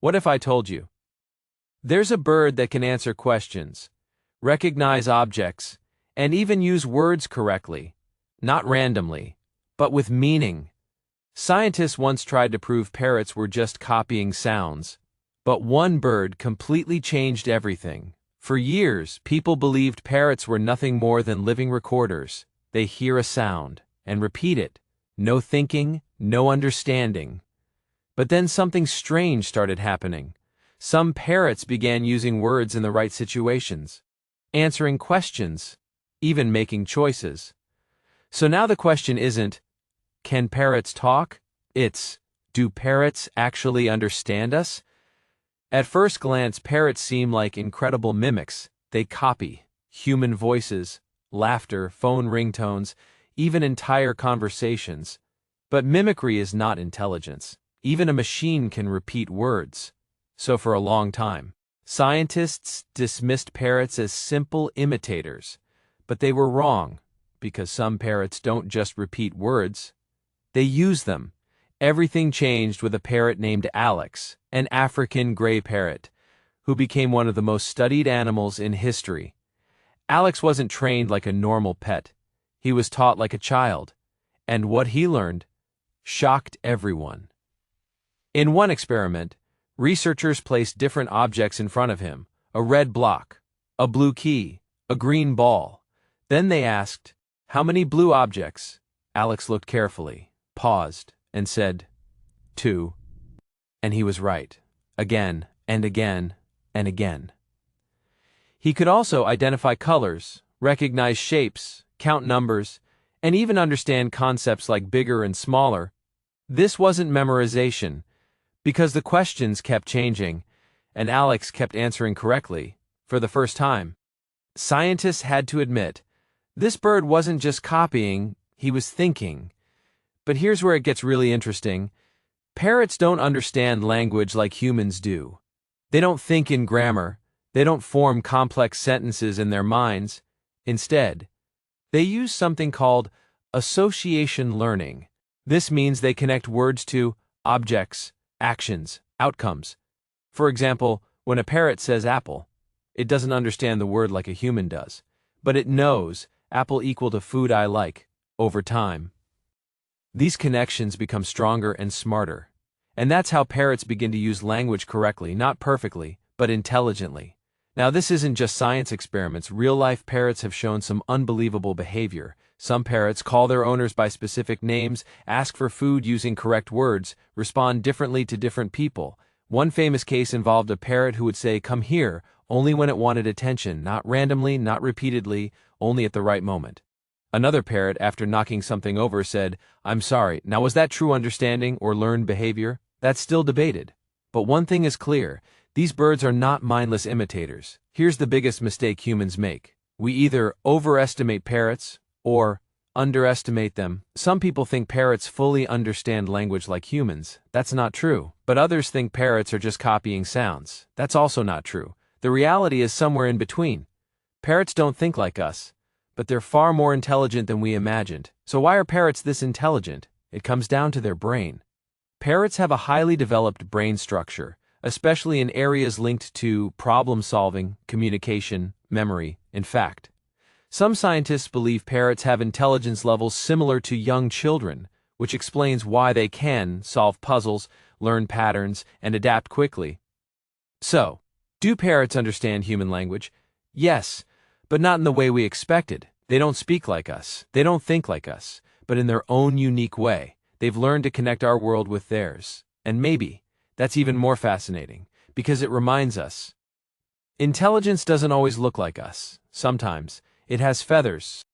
What if I told you? There's a bird that can answer questions, recognize objects, and even use words correctly, not randomly, but with meaning. Scientists once tried to prove parrots were just copying sounds, but one bird completely changed everything. For years, people believed parrots were nothing more than living recorders. They hear a sound and repeat it. No thinking, no understanding. But then something strange started happening. Some parrots began using words in the right situations, answering questions, even making choices. So now the question isn't, can parrots talk? It's, do parrots actually understand us? At first glance, parrots seem like incredible mimics. They copy human voices, laughter, phone ringtones, even entire conversations. But mimicry is not intelligence. Even a machine can repeat words. So for a long time, scientists dismissed parrots as simple imitators. But they were wrong, because some parrots don't just repeat words. They use them. Everything changed with a parrot named Alex, an African gray parrot, who became one of the most studied animals in history. Alex wasn't trained like a normal pet. He was taught like a child. And what he learned shocked everyone. In one experiment, researchers placed different objects in front of him: a red block, a blue key, a green ball. Then they asked, "How many blue objects?" Alex looked carefully, paused, and said, 2. And he was right. Again, and again, and again. He could also identify colors, recognize shapes, count numbers, and even understand concepts like bigger and smaller. This wasn't memorization, because the questions kept changing, and Alex kept answering correctly, for the first time. Scientists had to admit, this bird wasn't just copying, he was thinking. But here's where it gets really interesting. Parrots don't understand language like humans do. They don't think in grammar. They don't form complex sentences in their minds. Instead, they use something called association learning. This means they connect words to objects, actions, outcomes. For example, when a parrot says apple, it doesn't understand the word like a human does, but it knows apple equal to food I like over time. These connections become stronger and smarter. And that's how parrots begin to use language correctly, not perfectly, but intelligently. Now, this isn't just science experiments. Real-life parrots have shown some unbelievable behavior. Some parrots call their owners by specific names, ask for food using correct words, respond differently to different people. One famous case involved a parrot who would say, "Come here," only when it wanted attention, not randomly, not repeatedly, only at the right moment. Another parrot, after knocking something over, said, "I'm sorry." Now, was that true understanding or learned behavior? That's still debated. But one thing is clear, these birds are not mindless imitators. Here's the biggest mistake humans make. We either overestimate parrots or underestimate them. Some people think parrots fully understand language like humans. That's not true. But others think parrots are just copying sounds. That's also not true. The reality is somewhere in between. Parrots don't think like us, but they're far more intelligent than we imagined. So why are parrots this intelligent? It comes down to their brain. Parrots have a highly developed brain structure, especially in areas linked to problem-solving, communication, memory. In fact, some scientists believe parrots have intelligence levels similar to young children, which explains why they can solve puzzles, learn patterns, and adapt quickly. So, do parrots understand human language? Yes, but not in the way we expected. They don't speak like us. They don't think like us, but in their own unique way. They've learned to connect our world with theirs. And maybe that's even more fascinating, because it reminds us, intelligence doesn't always look like us. Sometimes it has feathers,